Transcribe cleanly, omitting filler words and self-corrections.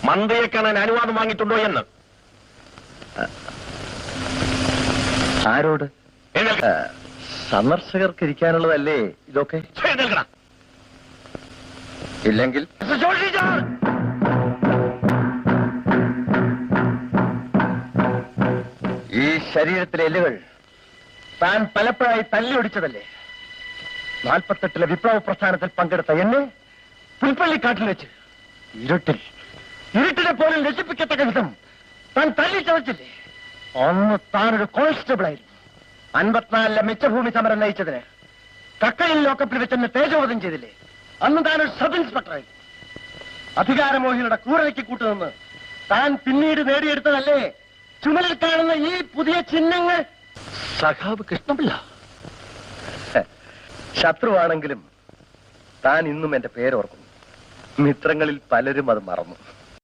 മന്ത്രിയെ കാണാൻ അനുവാദം വാങ്ങിയിട്ടുണ്ടോ എന്ന്. ആരോട്? സന്ദർശകർക്ക് ഇരിക്കാനുള്ളതല്ലേ ഇതൊക്കെ? ഇല്ലെങ്കിൽ ഈ ശരീരത്തിലെ എല്ലുകൾ താൻ പലപ്പോഴായി തല്ലിയൊടിച്ചതല്ലേ? 48-ലെ വിപ്ലവ പ്രസ്ഥാനത്തിൽ പങ്കെടുത്ത എന്നെ പുൽപ്പള്ളിക്കാട്ടിൽ വെച്ച് ഇരുട്ടിനെ പോലും നശിപ്പിക്കത്തക്ക വിധം താൻ തല്ലി ചതച്ചില്ലേ? അന്ന് താനൊരു കോൺസ്റ്റബിൾ ആയിരുന്നു. 54-ലെ മിച്ചഭൂമി സമരം നയിച്ചതിന് കക്കയിൽ ലോക്കപ്പിൽ വെച്ചെന്നെ തേജോവധം ചെയ്തില്ലേ? അന്ന് താനൊരു സബ് ഇൻസ്പെക്ടറായിരുന്നു. അധികാരമോഹികളുടെ ക്രൂരതയ്ക്ക് കൂട്ടുനിന്ന് താൻ പിന്നീട് നേടിയെടുത്തതല്ലേ ചുമലിൽ കാണുന്ന ഈ പുതിയ ചിഹ്നങ്ങൾ? സഖാവ് കൃഷ്ണപിള്ള ശത്രുവാണെങ്കിലും താൻ ഇന്നും എന്റെ പേരോർക്കുന്നു. മിത്രങ്ങളിൽ പലരും അത് മറന്നു.